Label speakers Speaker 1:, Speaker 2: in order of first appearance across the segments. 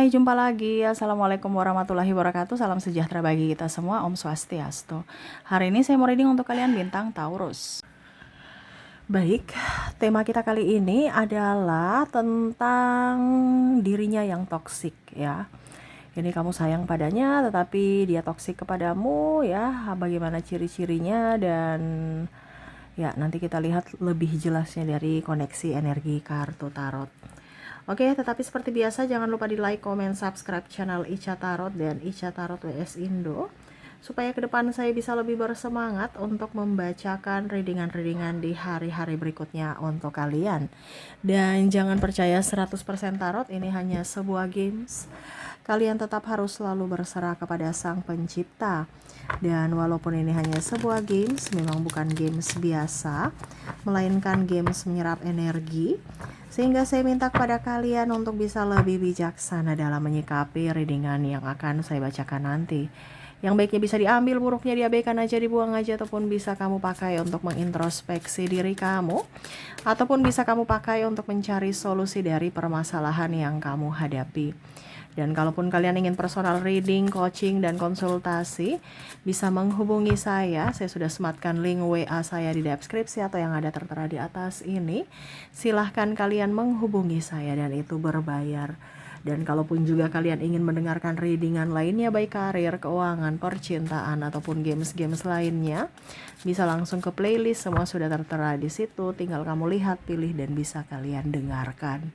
Speaker 1: Hai, jumpa lagi. Assalamualaikum warahmatullahi wabarakatuh. Salam sejahtera bagi kita semua. Om Swastiastu. Hari ini saya mau reading untuk kalian bintang Taurus. Baik, tema kita kali ini adalah tentang dirinya yang toksik ya. Ini kamu sayang padanya tetapi dia toksik kepadamu ya. Bagaimana ciri-cirinya dan ya nanti kita lihat lebih jelasnya dari koneksi energi kartu tarot. Oke, tetapi seperti biasa jangan lupa di like, comment, subscribe channel Ica Tarot dan Ica Tarot WS Indo supaya ke depan saya bisa lebih bersemangat untuk membacakan readingan-readingan di hari-hari berikutnya untuk kalian. Dan jangan percaya 100% tarot, ini hanya sebuah games. Kalian tetap harus selalu berserah kepada Sang Pencipta. Dan walaupun ini hanya sebuah games, memang bukan games biasa, melainkan games menyerap energi. Sehingga saya minta kepada kalian untuk bisa lebih bijaksana dalam menyikapi readingan yang akan saya bacakan nanti. Yang baiknya bisa diambil, buruknya diabaikan aja, dibuang aja, ataupun bisa kamu pakai untuk mengintrospeksi diri kamu, ataupun bisa kamu pakai untuk mencari solusi dari permasalahan yang kamu hadapi. Dan kalaupun kalian ingin personal reading, coaching, dan konsultasi, bisa menghubungi saya. Saya sudah sematkan link WA saya di deskripsi atau yang ada tertera di atas ini. Silahkan kalian menghubungi saya dan itu berbayar. Dan kalaupun juga kalian ingin mendengarkan readingan lainnya, baik karir, keuangan, percintaan, ataupun games-games lainnya, bisa langsung ke playlist. Semua sudah tertera di situ. Tinggal kamu lihat, pilih, dan bisa kalian dengarkan.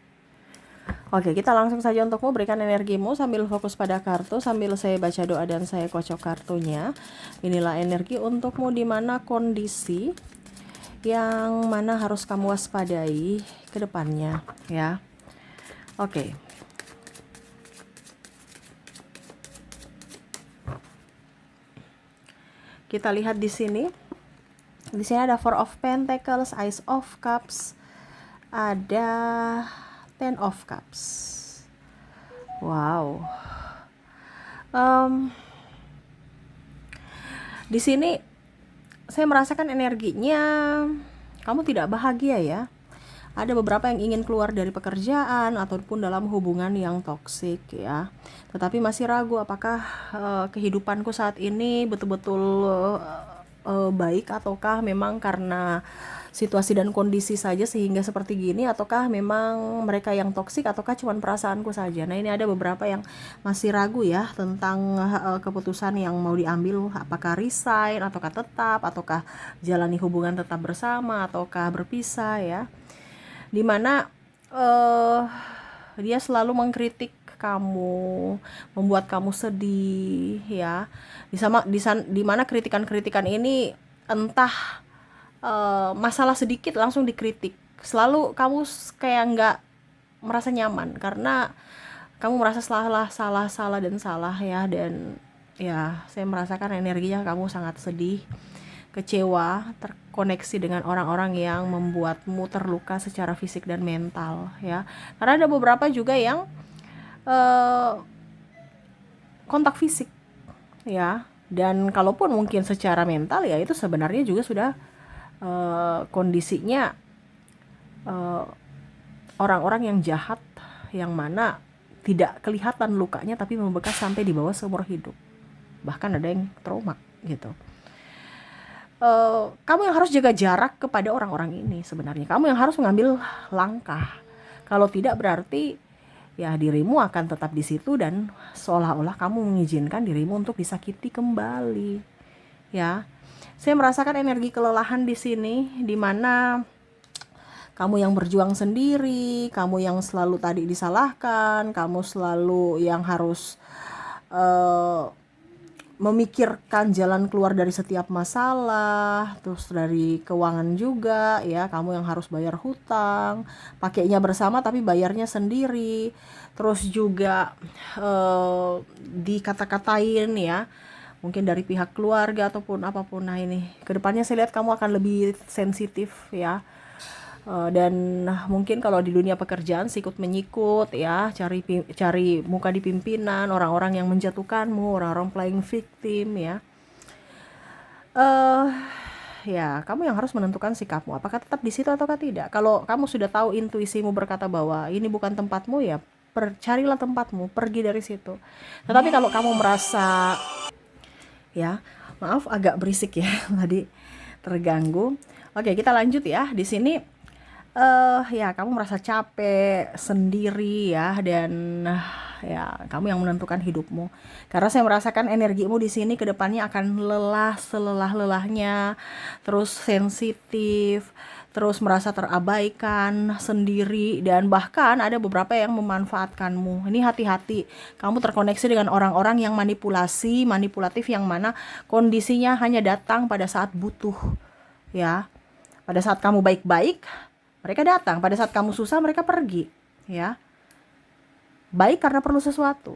Speaker 1: Oke, kita langsung saja untukmu, berikan energimu sambil fokus pada kartu, sambil saya baca doa dan saya kocok kartunya. Inilah energi untukmu di mana kondisi yang mana harus kamu waspadai ke depannya ya. Oke. Kita lihat di sini. Di sini ada Four of Pentacles, Ace of Cups, ada Ten of Cups. Wow. Di sini saya merasakan energinya kamu tidak bahagia ya. Ada beberapa yang ingin keluar dari pekerjaan ataupun dalam hubungan yang toksik ya. Tetapi masih ragu apakah kehidupanku saat ini betul-betul baik, ataukah memang karena situasi dan kondisi saja sehingga seperti gini, ataukah memang mereka yang toksik, ataukah cuma perasaanku saja. Nah, ini ada beberapa yang masih ragu ya tentang keputusan yang mau diambil, apakah resign, ataukah tetap, ataukah jalani hubungan tetap bersama, ataukah berpisah ya. Dimana dia selalu mengkritik kamu, membuat kamu sedih ya. Di mana kritikan-kritikan ini entah masalah sedikit langsung dikritik. Selalu kamu kayak nggak merasa nyaman karena kamu merasa salah dan salah ya. Dan ya saya merasakan energinya kamu sangat sedih, kecewa, terkoneksi dengan orang-orang yang membuatmu terluka secara fisik dan mental ya. Karena ada beberapa juga yang kontak fisik ya. Dan kalaupun mungkin secara mental ya itu sebenarnya juga sudah kondisinya orang-orang yang jahat, yang mana tidak kelihatan lukanya tapi membekas sampai di bawah seumur hidup, bahkan ada yang trauma gitu. Kamu yang harus jaga jarak kepada orang-orang ini. Sebenarnya kamu yang harus mengambil langkah. Kalau tidak berarti ya dirimu akan tetap di situ dan seolah-olah kamu mengizinkan dirimu untuk disakiti kembali ya. Saya merasakan energi kelelahan di sini, di mana kamu yang berjuang sendiri, kamu yang selalu tadi disalahkan, kamu selalu yang harus memikirkan jalan keluar dari setiap masalah, terus dari keuangan juga ya, kamu yang harus bayar hutang, pakainya bersama tapi bayarnya sendiri, terus juga dikata-katain ya, mungkin dari pihak keluarga ataupun apapun. Nah, ini kedepannya saya lihat kamu akan lebih sensitif ya. Dan mungkin kalau di dunia pekerjaan sikut menyikut ya, cari muka di pimpinan, orang-orang yang menjatuhkanmu, orang-orang playing victim ya. Ya kamu yang harus menentukan sikapmu, apakah tetap di situ ataukah tidak. Kalau kamu sudah tahu, intuisimu berkata bahwa ini bukan tempatmu ya, carilah tempatmu, pergi dari situ. Tetapi kalau kamu merasa, ya maaf agak berisik ya tadi terganggu. Oke, kita lanjut ya. Di sini ya kamu merasa capek sendiri ya, dan ya kamu yang menentukan hidupmu. Karena saya merasakan energimu di sini ke depannya akan lelah selelah-lelahnya, terus sensitif, terus merasa terabaikan sendiri, dan bahkan ada beberapa yang memanfaatkanmu. Ini hati-hati, kamu terkoneksi dengan orang-orang yang manipulatif, yang mana kondisinya hanya datang pada saat butuh, ya. Pada saat kamu baik-baik, mereka datang. Pada saat kamu susah, mereka pergi, ya. Baik karena perlu sesuatu,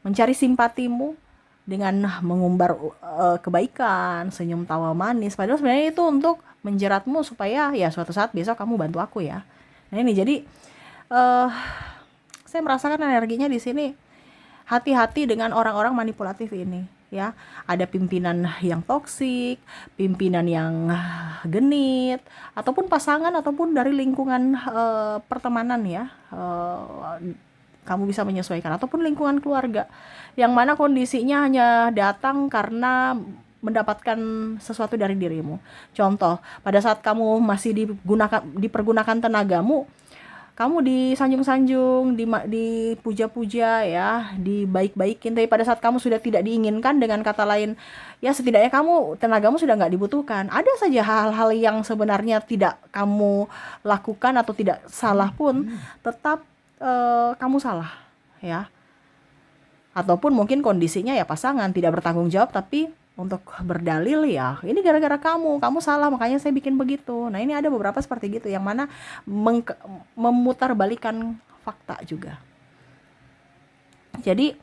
Speaker 1: mencari simpatimu dengan mengumbar kebaikan, senyum tawa manis. Padahal sebenarnya itu untuk menjeratmu supaya ya suatu saat besok kamu bantu aku ya. Nah ini jadi saya merasakan energinya di sini. Hati-hati dengan orang-orang manipulatif ini, ya. Ada pimpinan yang toksik, pimpinan yang genit, ataupun pasangan, ataupun dari lingkungan pertemanan ya. Kamu bisa menyesuaikan, ataupun lingkungan keluarga yang mana kondisinya hanya datang karena mendapatkan sesuatu dari dirimu. Contoh, pada saat kamu masih dipergunakan tenagamu, kamu disanjung-sanjung, dipuja-puja ya, dibaik-baikin. Tapi pada saat kamu sudah tidak diinginkan, dengan kata lain, ya setidaknya tenagamu sudah nggak dibutuhkan. Ada saja hal-hal yang sebenarnya tidak kamu lakukan atau tidak salah pun, tetap kamu salah, ya. Ataupun mungkin kondisinya ya pasangan tidak bertanggung jawab, tapi untuk berdalil ya ini gara-gara kamu salah makanya saya bikin begitu. Nah ini ada beberapa seperti gitu yang mana memutarbalikkan fakta juga. Jadi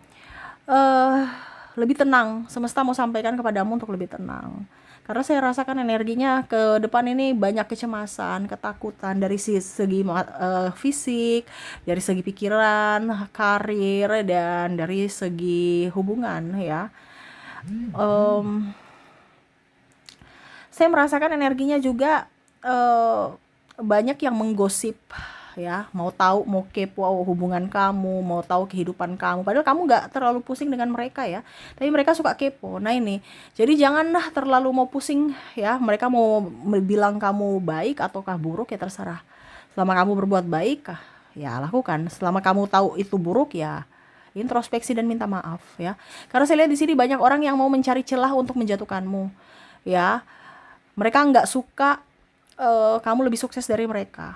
Speaker 1: lebih tenang, semesta mau sampaikan kepadamu untuk lebih tenang. Karena saya rasakan energinya ke depan ini banyak kecemasan, ketakutan dari segi fisik, dari segi pikiran, karir, dan dari segi hubungan ya. Saya merasakan energinya juga banyak yang menggosip ya, mau tahu, mau kepo hubungan kamu, mau tahu kehidupan kamu, padahal kamu nggak terlalu pusing dengan mereka ya, tapi mereka suka kepo. Nah ini, jadi janganlah terlalu mau pusing ya, mereka mau bilang kamu baik ataukah buruk ya terserah. Selama kamu berbuat baik ya lakukan, selama kamu tahu itu buruk ya introspeksi dan minta maaf ya. Karena saya lihat di sini banyak orang yang mau mencari celah untuk menjatuhkanmu ya. Mereka nggak suka kamu lebih sukses dari mereka.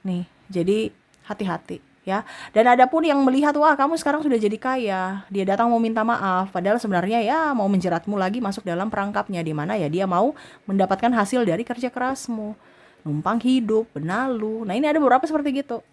Speaker 1: Nih, jadi hati-hati ya. Dan ada pun yang melihat, wah kamu sekarang sudah jadi kaya, dia datang mau minta maaf, padahal sebenarnya ya mau menjeratmu lagi masuk dalam perangkapnya, di mana ya dia mau mendapatkan hasil dari kerja kerasmu, numpang hidup, benalu. Nah ini ada beberapa seperti gitu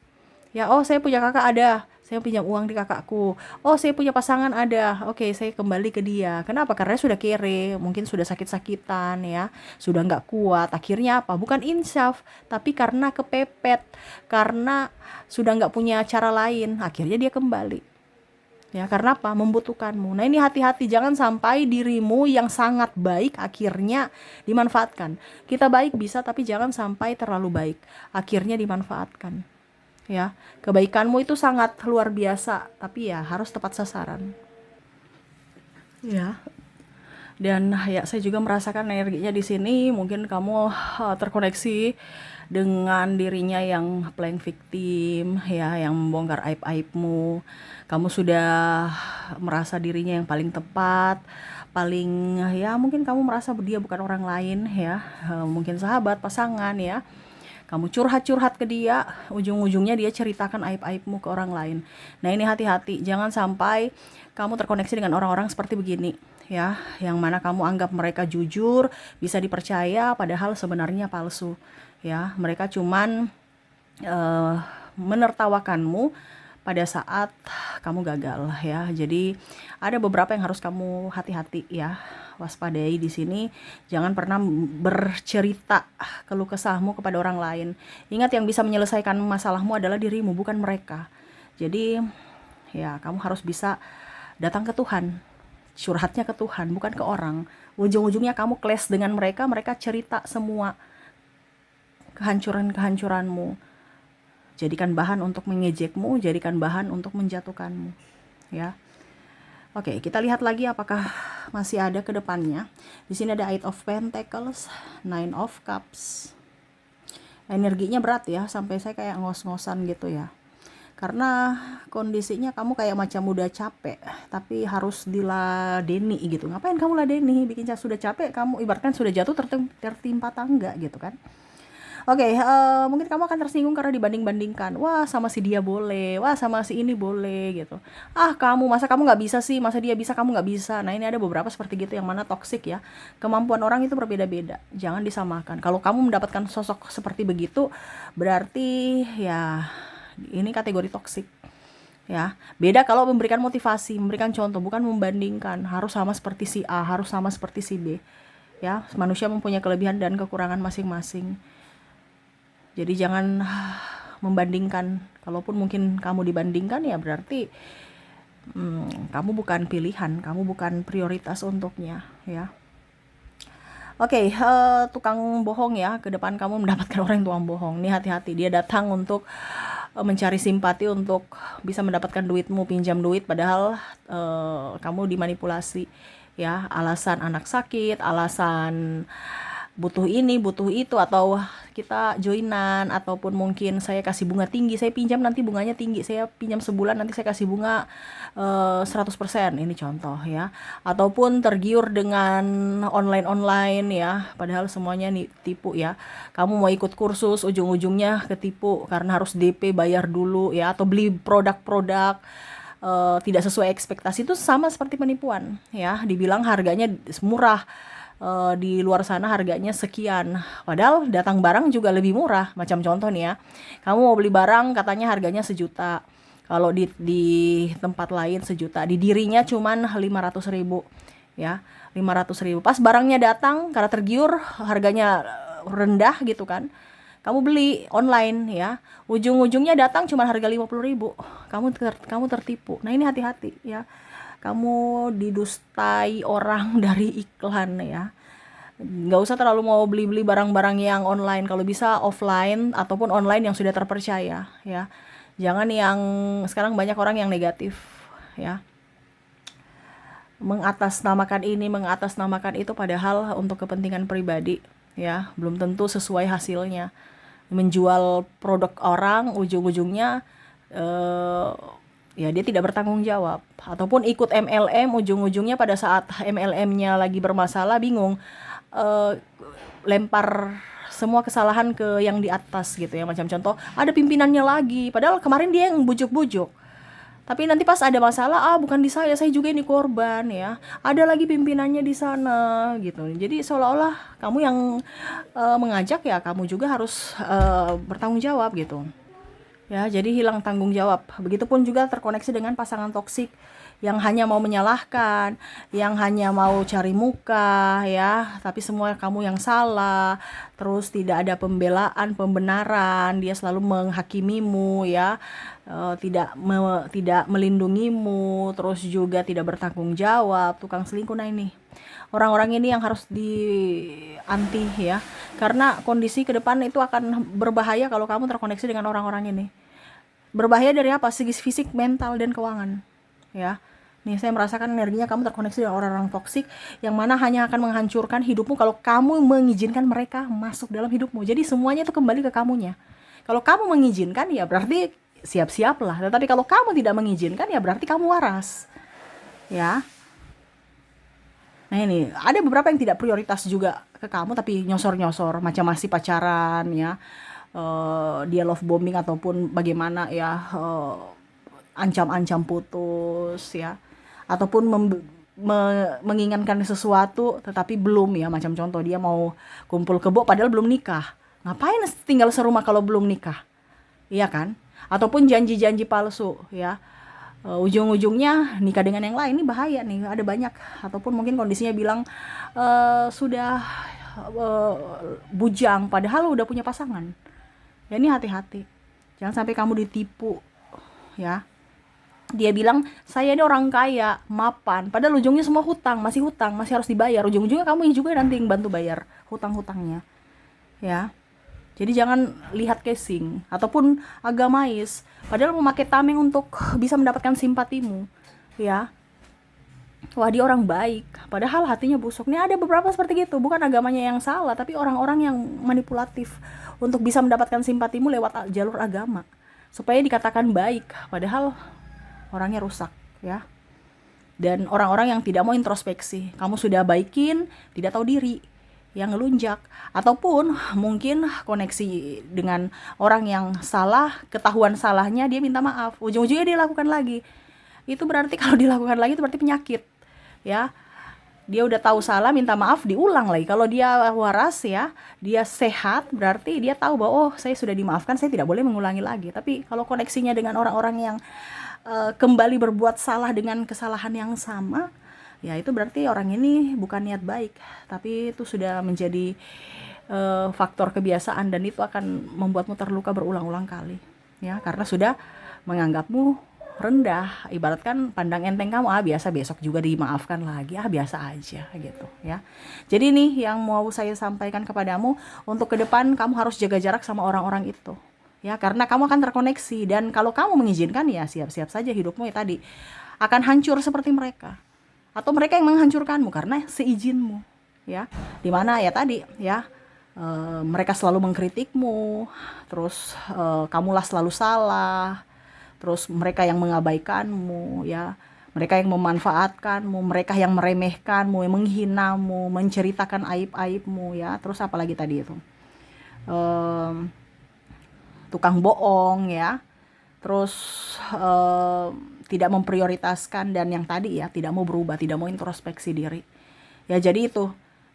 Speaker 1: ya. Oh saya punya kakak, ada, saya pinjam uang di kakakku. Oh saya punya pasangan, ada, oke saya kembali ke dia. Kenapa? Karena sudah kere, mungkin sudah sakit-sakitan ya, sudah nggak kuat. Akhirnya apa? Bukan insaf, tapi karena kepepet, karena sudah nggak punya cara lain, akhirnya dia kembali ya. Karena apa? Membutuhkanmu. Nah ini hati-hati, jangan sampai dirimu yang sangat baik akhirnya dimanfaatkan. Kita baik bisa, tapi jangan sampai terlalu baik akhirnya dimanfaatkan ya. Kebaikanmu itu sangat luar biasa, tapi ya harus tepat sasaran ya. Dan ya saya juga merasakan energinya di sini, mungkin kamu terkoneksi dengan dirinya yang playing victim ya, yang membongkar aib-aibmu. Kamu sudah merasa dirinya yang paling tepat, paling ya, mungkin kamu merasa dia bukan orang lain ya, mungkin sahabat, pasangan ya. Kamu curhat-curhat ke dia, ujung-ujungnya dia ceritakan aib-aibmu ke orang lain. Nah ini hati-hati, jangan sampai kamu terkoneksi dengan orang-orang seperti begini ya, yang mana kamu anggap mereka jujur, bisa dipercaya, padahal sebenarnya palsu ya. Mereka cuman menertawakanmu pada saat kamu gagal ya. Jadi ada beberapa yang harus kamu hati-hati ya, waspadai di sini. Jangan pernah bercerita keluh kesahmu kepada orang lain. Ingat, yang bisa menyelesaikan masalahmu adalah dirimu, bukan mereka. Jadi ya kamu harus bisa datang ke Tuhan, curhatnya ke Tuhan, bukan ke orang. Ujung-ujungnya kamu clash dengan mereka, mereka cerita semua kehancuran-kehancuranmu, jadikan bahan untuk mengejekmu, jadikan bahan untuk menjatuhkanmu, ya. Oke, kita lihat lagi apakah masih ada ke depannya. Di sini ada Eight of Pentacles, Nine of Cups. Energinya berat ya, sampai saya kayak ngos-ngosan gitu ya. Karena kondisinya kamu kayak macam udah capek, tapi harus diladeni gitu. Ngapain kamu ladeni? Bikin sudah capek, kamu ibaratkan sudah jatuh tertimpa tangga gitu kan. Oke, mungkin kamu akan tersinggung karena dibanding-bandingkan. Wah, sama si dia boleh, wah sama si ini boleh gitu. Ah, masa kamu nggak bisa sih, masa dia bisa kamu nggak bisa. Nah, ini ada beberapa seperti gitu yang mana toksik ya. Kemampuan orang itu berbeda-beda, jangan disamakan. Kalau kamu mendapatkan sosok seperti begitu, berarti ya ini kategori toksik. Ya, beda kalau memberikan motivasi, memberikan contoh, bukan membandingkan. Harus sama seperti si A, harus sama seperti si B. Ya, manusia mempunyai kelebihan dan kekurangan masing-masing. Jadi jangan membandingkan. Kalaupun mungkin kamu dibandingkan ya berarti kamu bukan pilihan, kamu bukan prioritas untuknya ya. Oke, tukang bohong ya, ke depan kamu mendapatkan orang yang tukang bohong. Nih hati-hati, dia datang untuk mencari simpati untuk bisa mendapatkan duitmu, pinjam duit padahal kamu dimanipulasi ya. Alasan anak sakit, alasan butuh ini, butuh itu, atau kita joinan, ataupun mungkin saya kasih bunga tinggi, saya pinjam nanti bunganya tinggi, saya pinjam sebulan nanti saya kasih bunga 100%, ini contoh ya. Ataupun tergiur dengan online ya, padahal semuanya nih tipu ya. Kamu mau ikut kursus, ujung-ujungnya ketipu karena harus DP bayar dulu ya, atau beli produk-produk tidak sesuai ekspektasi. Itu sama seperti penipuan ya, dibilang harganya murah, di luar sana harganya sekian, padahal datang barang juga lebih murah. Macam contoh nih ya, kamu mau beli barang katanya harganya 1 juta, kalau di tempat lain 1 juta, di dirinya cuman 500.000 ya, 500.000. Pas barangnya datang karena tergiur harganya rendah gitu kan, kamu beli online ya, ujung-ujungnya datang cuma harga 50.000, kamu tertipu. Nah, ini hati-hati ya, kamu didustai orang dari iklan ya. Nggak usah terlalu mau beli-beli barang-barang yang online, kalau bisa offline ataupun online yang sudah terpercaya ya. Jangan yang sekarang banyak orang yang negatif ya, mengatasnamakan ini, mengatasnamakan itu, padahal untuk kepentingan pribadi ya, belum tentu sesuai hasilnya. Menjual produk orang, ujung-ujungnya ya dia tidak bertanggung jawab, ataupun ikut MLM, ujung-ujungnya pada saat MLM-nya lagi bermasalah, bingung, lempar semua kesalahan ke yang di atas gitu ya. Macam contoh, ada pimpinannya lagi, padahal kemarin dia yang bujuk-bujuk, tapi nanti pas ada masalah, bukan di saya juga ini korban ya, ada lagi pimpinannya di sana gitu. Jadi seolah-olah kamu yang mengajak ya, kamu juga harus bertanggung jawab gitu ya. Jadi hilang tanggung jawab. Begitupun juga terkoneksi dengan pasangan toksik yang hanya mau menyalahkan, yang hanya mau cari muka ya, tapi semua kamu yang salah. Terus tidak ada pembelaan, pembenaran, dia selalu menghakimimu ya, tidak melindungimu, terus juga tidak bertanggung jawab, tukang selingkuh. Nah, ini orang-orang ini yang harus di anti ya, karena kondisi ke depan itu akan berbahaya kalau kamu terkoneksi dengan orang-orang ini. Berbahaya dari apa? Segi fisik, mental, dan keuangan ya. Nih, saya merasakan energinya kamu terkoneksi dengan orang-orang toksik yang mana hanya akan menghancurkan hidupmu kalau kamu mengizinkan mereka masuk dalam hidupmu. Jadi semuanya itu kembali ke kamunya. Kalau kamu mengizinkan ya berarti siap-siaplah, tetapi kalau kamu tidak mengizinkan ya berarti kamu waras ya. Nah, ini ada beberapa yang tidak prioritas juga ke kamu, tapi nyosor-nyosor, macam masih pacaran ya, dia love bombing ataupun bagaimana ya, ancam-ancam putus ya, ataupun menginginkan sesuatu tetapi belum ya. Macam contoh, dia mau kumpul kebo padahal belum nikah. Ngapain tinggal serumah kalau belum nikah, iya kan? Ataupun janji-janji palsu ya, ujung-ujungnya nikah dengan yang lain. Ini bahaya nih, ada banyak. Ataupun mungkin kondisinya bilang sudah bujang padahal udah punya pasangan ya. Ini hati-hati, jangan sampai kamu ditipu ya. Dia bilang saya ini orang kaya, mapan, padahal ujungnya semua hutang, masih harus dibayar. Ujung-ujungnya kamu juga nanti yang bantu bayar hutang-hutangnya ya. Jadi jangan lihat casing ataupun agamais, padahal memakai tameng untuk bisa mendapatkan simpatimu, ya. Wah, dia orang baik, padahal hatinya busuk. Ini ada beberapa seperti gitu, bukan agamanya yang salah, tapi orang-orang yang manipulatif untuk bisa mendapatkan simpatimu lewat jalur agama, supaya dikatakan baik, padahal orangnya rusak, ya. Dan orang-orang yang tidak mau introspeksi, kamu sudah baikin, tidak tahu diri, yang ngelunjak, ataupun mungkin koneksi dengan orang yang salah, ketahuan salahnya, dia minta maaf, ujung-ujungnya dia lakukan lagi. Itu berarti kalau dilakukan lagi itu berarti penyakit, ya. Dia udah tahu salah, minta maaf, diulang lagi. Kalau dia waras, ya, dia sehat, berarti dia tahu bahwa oh, saya sudah dimaafkan, saya tidak boleh mengulangi lagi. Tapi kalau koneksinya dengan orang-orang yang kembali berbuat salah dengan kesalahan yang sama, ya itu berarti orang ini bukan niat baik, tapi itu sudah menjadi faktor kebiasaan, dan itu akan membuatmu terluka berulang-ulang kali, ya, karena sudah menganggapmu rendah. Ibaratkan pandang enteng kamu, biasa, besok juga dimaafkan lagi, biasa aja gitu, ya. Jadi nih yang mau saya sampaikan kepadamu, untuk ke depan kamu harus jaga jarak sama orang-orang itu, ya, karena kamu akan terkoneksi, dan kalau kamu mengizinkan, ya siap-siap saja hidupmu ya tadi akan hancur seperti mereka, atau mereka yang menghancurkanmu karena seizinmu, ya. Dimana ya tadi, ya, mereka selalu mengkritikmu, terus kamulah selalu salah, terus mereka yang mengabaikanmu, ya, mereka yang memanfaatkanmu, mereka yang meremehkanmu, yang menghinamu, menceritakan aib-aibmu, ya. Terus apalagi tadi itu, tukang bohong, ya. Terus tidak memprioritaskan, dan yang tadi, ya, tidak mau berubah, tidak mau introspeksi diri, ya. Jadi itu,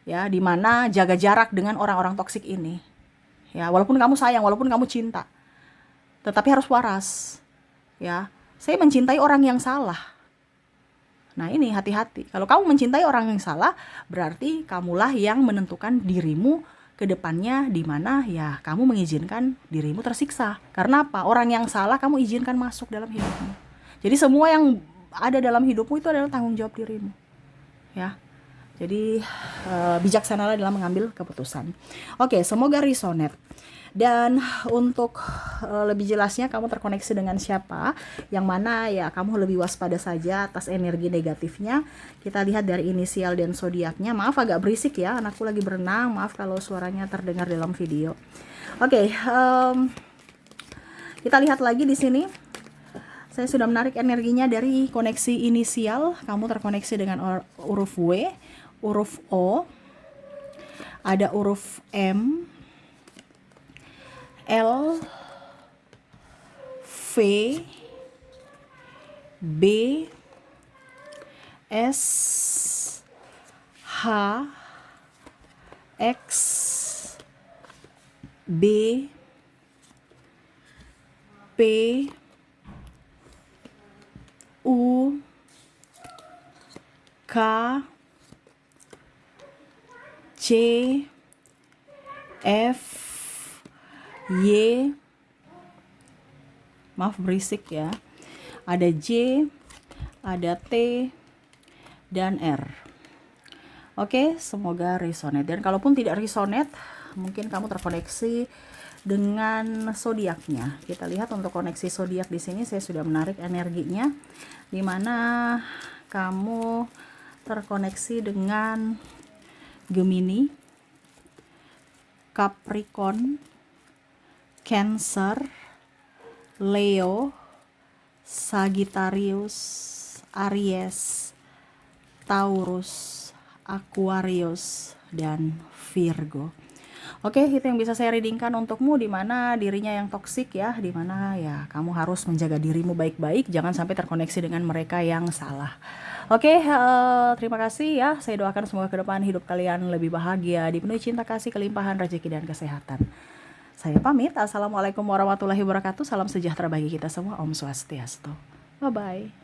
Speaker 1: ya, dimana jaga jarak dengan orang-orang toksik ini, ya. Walaupun kamu sayang, walaupun kamu cinta, tetapi harus waras, ya. Saya mencintai orang yang salah. Nah, ini hati-hati. Kalau kamu mencintai orang yang salah, berarti kamulah yang menentukan dirimu ke depannya, di mana ya kamu mengizinkan dirimu tersiksa. Karena apa? Orang yang salah kamu izinkan masuk dalam hidupmu. Jadi semua yang ada dalam hidupmu itu adalah tanggung jawab dirimu, ya. Jadi bijaksanalah dalam mengambil keputusan. Oke, semoga resonate. Dan untuk lebih jelasnya kamu terkoneksi dengan siapa, yang mana ya kamu lebih waspada saja atas energi negatifnya. Kita lihat dari inisial dan zodiaknya. Maaf agak berisik ya, anakku lagi berenang. Maaf kalau suaranya terdengar dalam video. Oke, kita lihat lagi di sini. Saya sudah menarik energinya dari koneksi inisial. Kamu terkoneksi dengan huruf W, huruf O, ada huruf M, L, V, B, S, H, X, B, P, U, K, C, F, Y, maaf berisik ya, ada J, ada T, dan R. Oke, semoga resonate. Dan kalaupun tidak resonate, mungkin kamu terkoneksi dengan zodiaknya. Kita lihat untuk koneksi zodiak di sini saya sudah menarik energinya, di mana kamu terkoneksi dengan Gemini, Capricorn, Cancer, Leo, Sagittarius, Aries, Taurus, Aquarius, dan Virgo. Oke, itu yang bisa saya readingkan untukmu, di mana dirinya yang toksik ya, di mana ya kamu harus menjaga dirimu baik-baik, jangan sampai terkoneksi dengan mereka yang salah. Oke, terima kasih ya. Saya doakan semoga ke depan hidup kalian lebih bahagia, dipenuhi cinta kasih, kelimpahan rezeki dan kesehatan. Saya pamit. Assalamualaikum warahmatullahi wabarakatuh. Salam sejahtera bagi kita semua. Om Swastiastu. Bye bye.